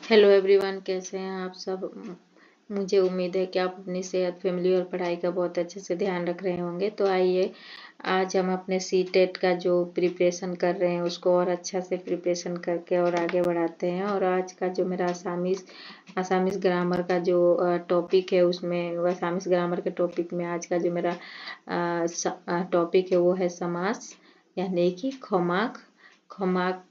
Hello everyone, कैसे हैं आप सब। मुझे उम्मीद है कि आप अपनी सेहत, फैमिली और पढ़ाई का बहुत अच्छे से ध्यान रख रहे होंगे। तो आइए आज हम अपने सीटेट का जो प्रिपरेशन कर रहे हैं उसको और अच्छा से प्रिपरेशन करके और आगे बढ़ाते हैं। और आज का जो मेरा असामीज ग्रामर का जो टॉपिक है उसमें असामीज ग्रामर के टॉपिक में आज का जो मेरा टॉपिक है वो है समास, यानी कि खमाक। खमाक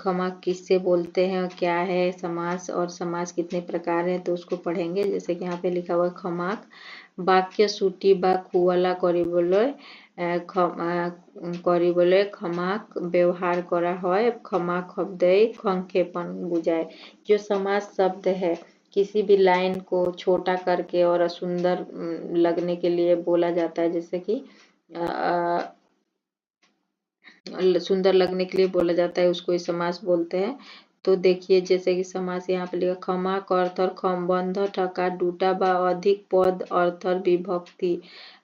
खमाक किससे बोलते हैं और क्या है समास, और समास कितने प्रकार हैं तो उसको पढ़ेंगे। जैसे कि यहाँ पे लिखा हुआ है खमाक বাক্য ছুটি বা খোৱালা কৰিবলৈ खमाक व्यवहार करा হয়। खमाक शब्दই संक्षेपण बुझाए। जो समास शब्द है किसी भी लाइन को छोटा करके और सुंदर लगने के लिए बोला जाता है। जैसे कि सुंदर लगने के लिए बोला जाता है उसको ही समास बोलते हैं। तो देखिए जैसे कि समास यहाँ पे लिखा खमाक अर्थर खम्बंध ठका दूटा बा अधिक पद अर्थर विभक्ति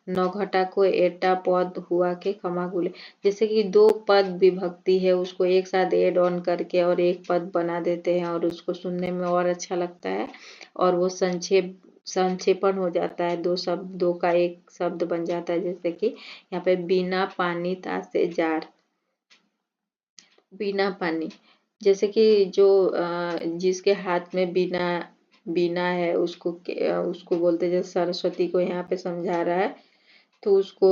न घटा को एटा पद हुआ के खमाक बोले। जैसे कि दो पद विभक्ति है उसको एक साथ एड ऑन करके और एक पद बना देते हैं और उसको सुनने में और अच्छा लगता है और वो संक्षेपण हो जाता है। दो का एक शब्द बन जाता है। जैसे कि यहाँ पे बिना पानी तासे जार, बिना पानी। जैसे कि जो जिसके हाथ में बीना है उसको बोलते हैं। जैसे सरस्वती को यहाँ पे समझा रहा है तो उसको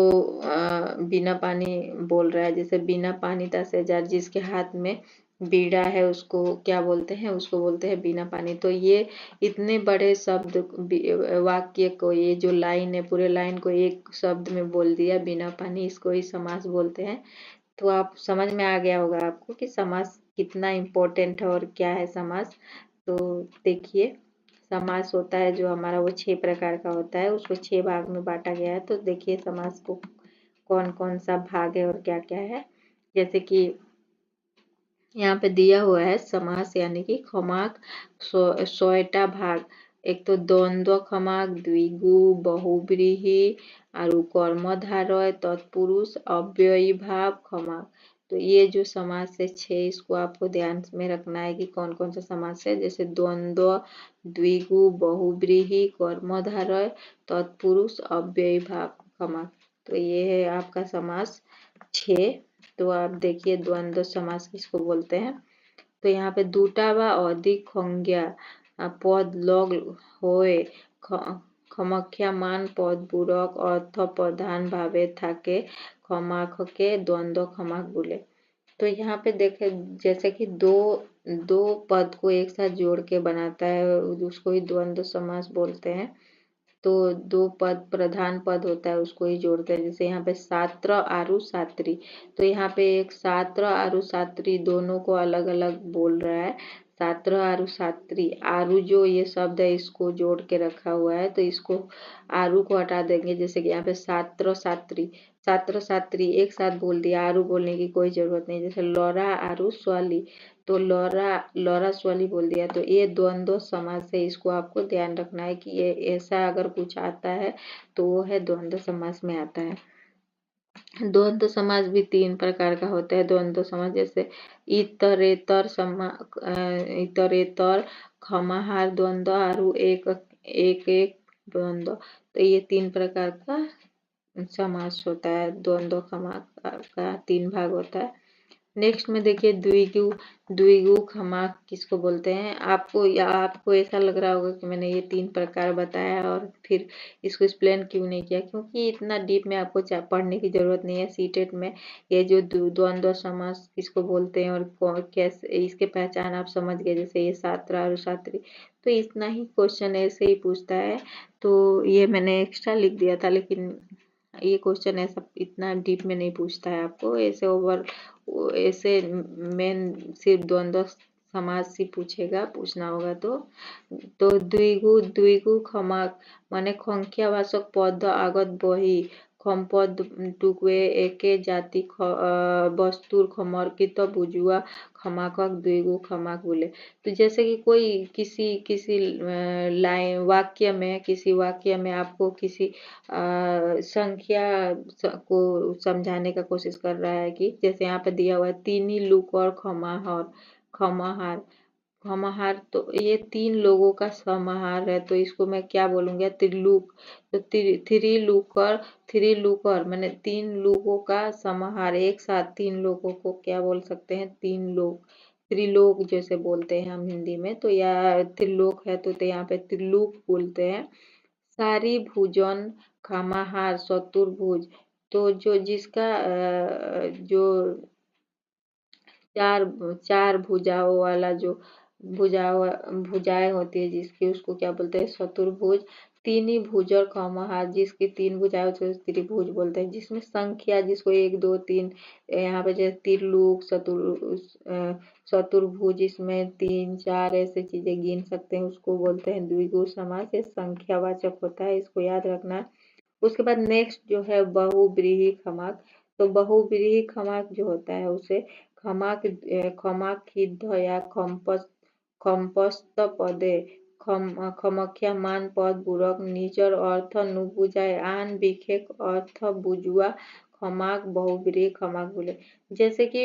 बिना पानी बोल रहा है। जैसे बिना पानी तासे जार, जिसके हाथ में बीड़ा है उसको क्या बोलते हैं, उसको बोलते हैं बिना पानी। तो ये इतने बड़े शब्द वाक्य को, ये जो लाइन है पूरे लाइन को एक शब्द में बोल दिया बिना पानी, इसको ही समास बोलते हैं। तो आप समझ में आ गया होगा आपको कि समास कितना इम्पोर्टेंट है और क्या है समास। तो देखिए समास होता है जो हमारा वो 6 प्रकार का होता है, उसको 6 भाग में बांटा गया है। तो देखिए समास को कौन कौन सा भाग है और क्या क्या है। जैसे कि यहाँ पे दिया हुआ है समास यानी कि खमाक 6टा भाग। एक तो द्वंद्व खमाक, द्विगु, बहुव्रीहि और कर्मधारय, तत्पुरुष, अव्ययी भाव खमाक। तो ये जो समास है 6, इसको आपको ध्यान में रखना है कि कौन कौन सा समास है। जैसे द्वंद्व, द्विगु, बहुव्रीहि, कर्मधारय, तत्पुरुष, अव्ययी भाव खमाक। तो ये है आपका समास 6। तो आप देखिए द्वंद्व समास किसको बोलते हैं। तो यहाँ पे दूटा व अधिक संज्ञा पद लग होए ক্ষমখ্যামান পদবোৰক अर्थ प्रधान भावे থাকে खमाकকে द्वंद्व खमाक बोले। तो यहाँ पे देखे जैसे कि दो पद को एक साथ जोड़ के बनाता है उसको ही द्वंद्व समास बोलते हैं। तो दो पद प्रधान पद होता है उसको ही जोड़ते हैं। जैसे यहाँ पे छात्र आरु छात्री, तो यहाँ पे एक छात्र आरु छात्री दोनों को अलग अलग बोल रहा है। छात्र आरु छात्री, आरु जो ये शब्द है इसको जोड़ के रखा हुआ है तो इसको आरु को हटा देंगे। जैसे कि यहाँ पे छात्र छात्री, छात्र छात्री एक साथ बोल दिया, आरु बोलने की कोई जरूरत नहीं। जैसे लौरा आरु स्वाली, तो लौरा स्वाली बोल दिया। तो ये द्वंद्व समास है, इसको आपको ध्यान रखना है कि ये ऐसा अगर कुछ आता है तो वो है द्वंद्व समास में आता है। द्वंद्व समास भी 3 प्रकार का होता है। द्वंद्व समास जैसे इतरेतर खमाहार द्वंद्व आरु एक एक द्वंद्व। तो ये 3 प्रकार का समास होता है। द्वंद्व खमाक का 3 भाग होता है। नेक्स्ट में देखिए द्विगु खमाक किसको बोलते हैं। आपको ऐसा लग रहा होगा कि मैंने ये 3 प्रकार बताया और फिर इसको एक्सप्लेन क्यों नहीं किया, क्योंकि इतना डीप में आपको पढ़ने की जरूरत नहीं है। सीटेट में ये जो द्वंद्व समास किसको बोलते हैं और कैसे इसके पहचान आप समझ गए। जैसे ये छात्र और छात्री, तो इतना ही क्वेश्चन ऐसे ही पूछता है। तो ये मैंने एक्स्ट्रा लिख दिया था, लेकिन ये क्वेश्चन ऐसा इतना डीप में नहीं पूछता है आपको। ऐसे मेन सिर्फ द्वंद्व समास ही पूछना होगा। तो द्विगु खमाक মানে সংখ্যাবাচক পদ আগত বহি সম্পদ টুকুৱে একে জাতি বস্তুर समर्पित बुझुआ खमाकक द्विगु खमाक बोले। तो जैसे कि कोई किसी लाइन किसी वाक्य में आपको किसी संख्या को समझाने का कोशिश कर रहा है कि जैसे यहाँ पे दिया हुआ है तीनी लुक और खमाहार खमाहार, तो ये 3 लोगों का समाहार है, तो इसको मैं क्या बोलूँगी? त्रिलोक। तो थ्री लूकर माने 3 लोगों का समाहार, एक साथ 3 लोगों को क्या बोल सकते हैं? 3 लोग, त्रिलोक जैसे बोलते हैं हम हिंदी में, तो या त्रिलोक है तो यहाँ पे त्रिलोक बोलते हैं। सारी भुजन खमाहार चतुर्भुज, तो जो जिसका जो चार चार भुजाओं वाला जो भुजाएं होती है जिसकी, उसको क्या बोलते हैं? चतुर्भुज। तीन ही भुज और खमहार, जिसकी 3 भुजाएं होती है उसे त्रिभुज बोलते हैं। जिसमें संख्या, जिसको 1 2 3, यहाँ पे जैसे त्रिलोक चतुर्भुज, इसमें 3 4 ऐसे चीजें गिन सकते हैं, उसको बोलते हैं द्विगु समास। ये संख्यावाचक होता है, इसको याद रखना। उसके बाद नेक्स्ट जो है बहुव्रीहि खमाक। तो बहुव्रीहि खमाक जो होता है उसे खमाखिद्ध या खम्पस्त पदे खमख्यामान पद बुरक निचर अर्थ नुबुझाए आन विखेक अर्थ बुझुआ खमाक बहुव्रीहि खमाक बोले। जैसे कि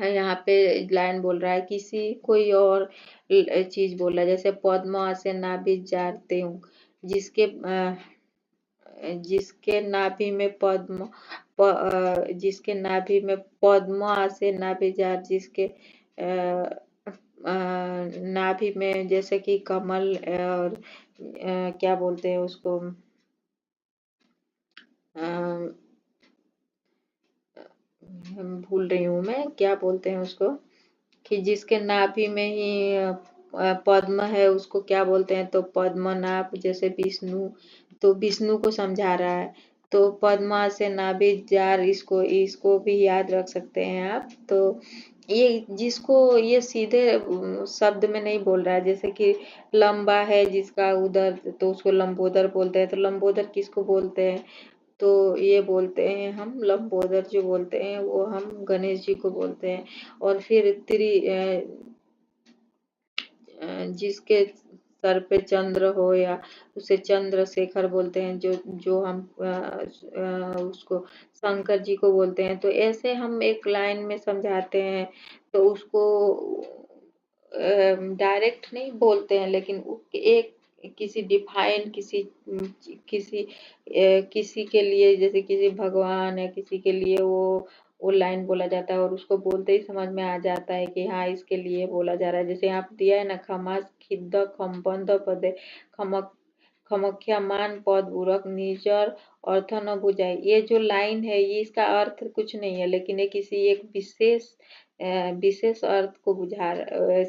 यहाँ पे लाइन बोल रहा है, किसी कोई और चीज बोल रहा है, जैसे पद्म से नाभि जारते हूँ, जिसके जिसके नाभि में जिसके नाभि में पद्म से नाभि जार, जिसके नाभि में जैसे कि कमल और क्या बोलते हैं उसको? भूल रही हूँ मैं, क्या बोलते हैं उसको? कि जिसके नाभि में ही पद्म है उसको क्या बोलते हैं? तो पद्मनाभ, जैसे विष्णु, तो विष्णु को समझा रहा है। तो पद्मा से नाभि जार, इसको इसको भी याद रख सकते हैं आप। तो ये जिसको ये सीधे शब्द में नहीं बोल रहा है, जैसे कि लंबा है जिसका उदर, तो उसको लंबोदर बोलते हैं। तो लंबोदर किसको बोलते हैं? तो ये बोलते हैं हम लंबोदर, जो बोलते हैं वो हम गणेश जी को बोलते हैं। और फिर जिसके सर पे चंद्र हो या उसे चंद्रशेखर बोलते हैं, जो जो हम उसको शंकर जी को बोलते हैं। तो ऐसे हम एक लाइन में समझाते हैं, तो उसको डायरेक्ट नहीं बोलते हैं, लेकिन एक किसी डिफाइन किसी के लिए, जैसे किसी भगवान या किसी के लिए वो लाइन बोला जाता है, और उसको बोलते ही समझ में आ जाता है कि हाँ इसके लिए बोला जा रहा है। जैसे यहाँ पे दिया है ना, खमास खिद्ध खम्बंध पदे खमक खमख्यामान पद उरक निचर अर्थ न बुझाए। ये जो लाइन है ये इसका अर्थ कुछ नहीं है, लेकिन ये किसी एक विशेष अर्थ को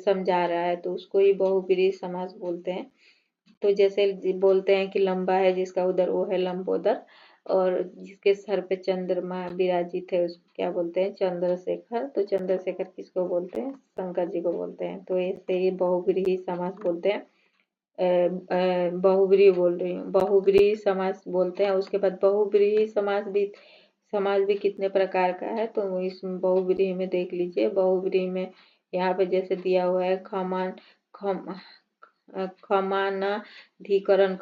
समझा रहा है, तो उसको ही बहुब्रीहि समास बोलते हैं। तो जैसे बोलते हैं कि लंबा है जिसका उदर, वो है लंबोदर। और जिसके सर पे चंद्रमा विराजित है उसको क्या बोलते हैं? चंद्रशेखर। तो चंद्रशेखर किसको बोलते हैं? शंकर जी को बोलते हैं। तो ऐसे ही बहुब्रीहि समास बोलते हैं। बहुब्रीहि बोल रही हूँ, बहुब्रीहि समास बोलते हैं। उसके बाद बहुब्रीहि समास भी कितने प्रकार का है, तो इस बहुब्रीहि में देख लीजिए। बहुब्रीहि में यहाँ पे जैसे दिया हुआ है, खम खमानाधिकरण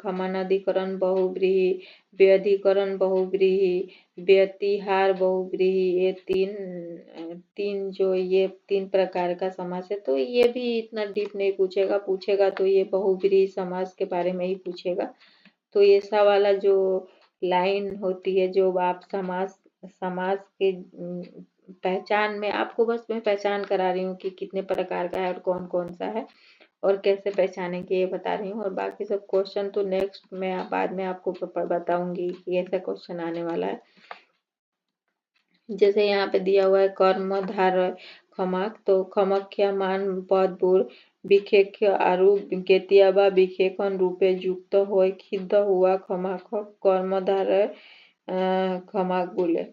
बहुव्रीहि, व्यधिकरण बहुव्रीहि, व्यतिहार बहुव्रीहि। ये तीन जो ये 3 प्रकार का समास है। तो ये भी इतना डीप नहीं पूछेगा, पूछेगा तो ये बहुव्रीहि समास के बारे में ही पूछेगा। तो ये सा वाला जो लाइन होती है, जो आप समास समास के पहचान में, आपको बस मैं पहचान करा रही हूँ कि कितने प्रकार का है और कौन कौन सा है और कैसे पहचानेंगे, ये बता रही हूँ। और बाकी सब क्वेश्चन तो नेक्स्ट में बाद में आपको बताऊंगी कि ऐसा क्वेश्चन आने वाला है। जैसे यहाँ पे दिया हुआ है कर्मधार खमाक, तो खमख्या मान पद बुर विखेख्य आरु केतियाबा विखेखन रूपे युक्त हो खिद्ध हुआ खमाक कर्मधार खमाक बोले।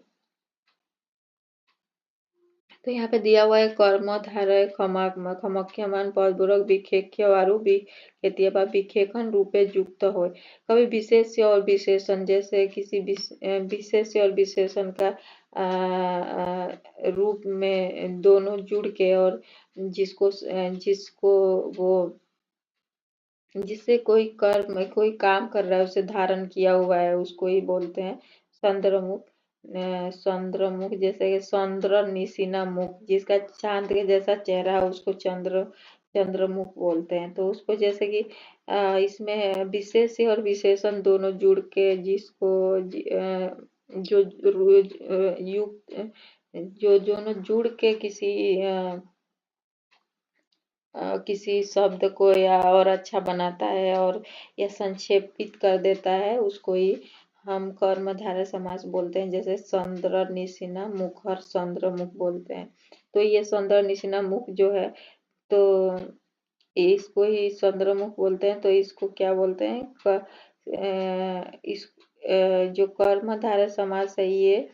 तो यहाँ पे दिया हुआ है कर्मधारय खमख्यमान पदपूर्वक विखेख्य वारु विखेत्यवा विखेखन रूपे युक्त हो। कभी विशेष्य और विशेषण, जैसे किसी विशेष्य और विशेषण का रूप में दोनों जुड़ के, और जिसको जिसको वो जिससे कोई काम कर रहा है, उसे धारण किया हुआ है, उसको ही बोलते हैं संदर्भमुख। चंद्रमुख, जैसे कि चंद्र निशिना मुख, जिसका चांद के जैसा चेहरा है उसको चंद्रमुख बोलते हैं। तो उसको जैसे कि इसमें विशेष्य और विशेषण दोनों जुड़ के जिसको जो युक्त जो दोनों जुड़ के किसी शब्द को या और अच्छा बनाता है और या संक्षेपित कर देता है, उसको ही हम कर्मधारय समास बोलते हैं। जैसे चंद्र निशिना मुखर चंद्रमुख बोलते हैं। तो ये चंद्र निशिना मुख जो है, तो इसको ही चंद्रमुख बोलते हैं। तो इसको क्या बोलते हैं, जो कर्मधारय समास है ये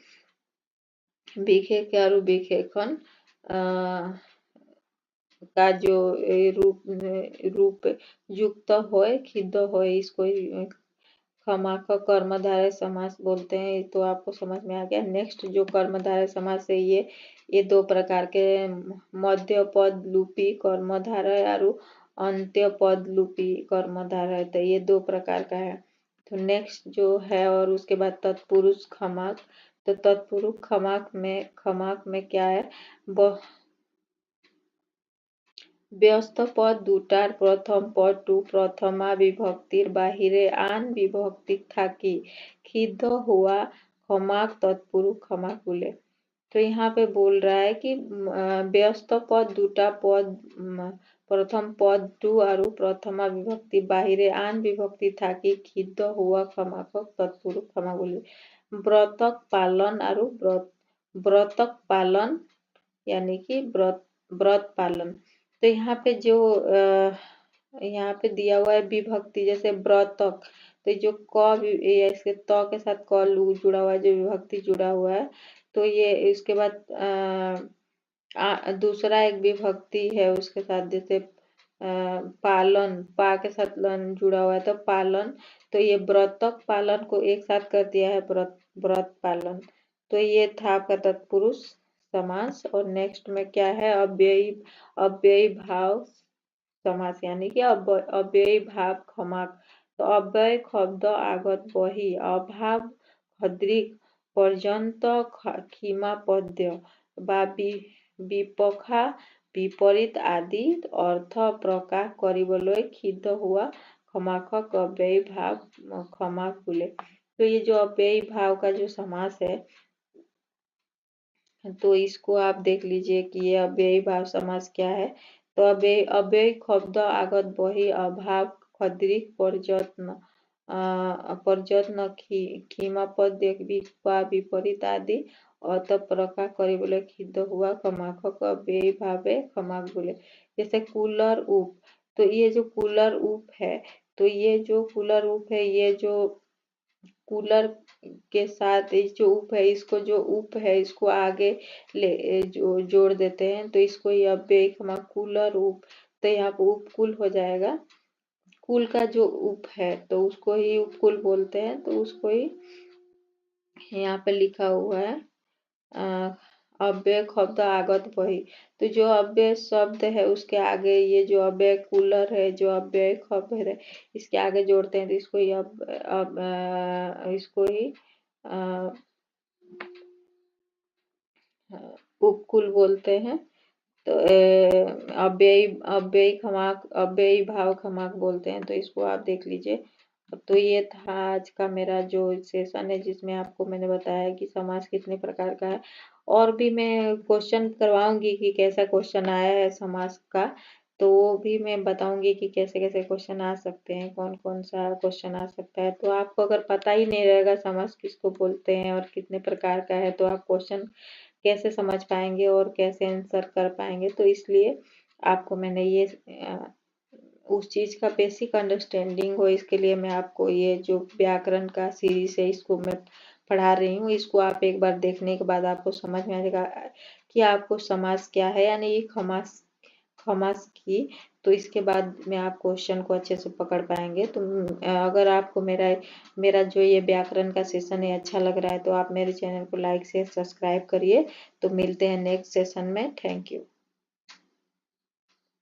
विखेख्या और विखेखन का जो रूप युक्त होय खिद्ध होय, इसको खमाख कर्मधारय समास बोलते हैं। तो आपको समझ में आ गया। नेक्स्ट जो कर्मधारय समास है ये दो प्रकार के, मध्य पद लूपी कर्मधारय और अंत्य पद लूपी कर्मधारय, तो ये दो प्रकार का है। तो नेक्स्ट जो है और उसके बाद तत्पुरुष खमाक। तो तत्पुरुष खमाक में क्या है, व्यस्त पद দুটার प्रथम पद टू प्रथमा विभक्तिर बाहिरे आन विभक्ति थाकी खिद्ध हुआ खमाक तत्पुरुष खमाक बोले। तो यहाँ पे बोल रहा है कि व्यस्त पद दूटा पद प्रथम पद टू और प्रथमा विभक्ति बाहिरे आन विभक्ति थाकी खिद्ध हुआ खमाक तत्पुरुष खमाक बोले। व्रतक पालन और व्रतक पालन यानी कि व्रत पालन। तो यहाँ पे जो यहाँ पे दिया हुआ है विभक्ति, जैसे व्रतक, तो जो इसके त के साथ क लू जुड़ा हुआ है, जो विभक्ति जुड़ा हुआ है, तो ये इसके बाद दूसरा एक विभक्ति है उसके साथ, जैसे पालन, पा के साथ लन जुड़ा हुआ है तो पालन। तो ये व्रतक पालन को एक साथ कर दिया है व्रत पालन। तो ये था आपका तत्पुरुष समास। और नेक्स्ट में क्या है, अव्ययी भाव समास, यानी कि अव्ययी भाव खमाक। तो अव्यय शब्द आगत बही अभाव खद्रिक पर्यंत खीमा पद्य বা বিপখা বিপৰীত আদি অৰ্থ প্ৰকাশ কৰিবলৈ সিদ্ধ হোৱা खमाखक अव्ययी भाव खमाक बोले। तो ये जो अव्ययी भाव का जो समास है, तो इसको आप देख लीजिए कि ये अव्ययी भाव समास क्या है। तो अव्ययी शब्द आगत बही अभाव खद्रिक पर्यत्न खीमा पद्य विपरीत आदि अर्थ प्रकाश কৰিবলৈ सिद्ध हुआ खमाखक अव्ययी भावे खमाक बोले। जैसे कूलर उप, तो ये जो कूलर उप है, तो ये जो कूलर उप है, ये जो कूलर के साथ इस जो उप है, इसको जो उप है इसको आगे जोड़ देते हैं, तो इसको ये अव्ययी खमाक कूलर उप। तो यहाँ पे उपकुल हो जाएगा। कुल का जो उप है तो उसको ही उपकुल बोलते हैं। तो उसको ही यहाँ पे लिखा हुआ है अव्यय शब्द आगत बही। तो जो अव्यय शब्द है उसके आगे ये जो अव्यय कूलर है, जो अव्यय शब्द है, इसके आगे जोड़ते हैं, तो इसको ही उपकुल बोलते हैं। तो अव्ययी भाव खमाक बोलते हैं। तो इसको आप देख लीजिए। तो ये था आज का मेरा जो सेशन है, जिसमें आपको मैंने बताया कि समास कितने प्रकार का है। और भी मैं क्वेश्चन करवाऊंगी कि कैसा क्वेश्चन आया है समास का, तो वो भी मैं बताऊंगी कि कैसे कैसे क्वेश्चन आ सकते हैं, कौन कौन सा क्वेश्चन आ सकता है। तो आपको अगर पता ही नहीं रहेगा समास किसको बोलते हैं और कितने प्रकार का है, तो आप क्वेश्चन कैसे समझ पाएंगे और कैसे आंसर कर पाएंगे। तो इसलिए आपको मैंने ये उस चीज का बेसिक अंडरस्टैंडिंग हो, इसके लिए मैं आपको ये जो व्याकरण का सीरीज है इसको मैं पढ़ा रही हूँ। इसको आप एक बार देखने के बाद आपको समझ में आ जाएगा कि आपको समास क्या है, यानी ये खमास की। तो इसके बाद में आप क्वेश्चन को अच्छे से पकड़ पाएंगे। तो अगर आपको मेरा जो ये व्याकरण का सेशन है अच्छा लग रहा है, तो आप मेरे चैनल को लाइक शेयर सब्सक्राइब करिए। तो मिलते हैं नेक्स्ट सेशन में। Thank you.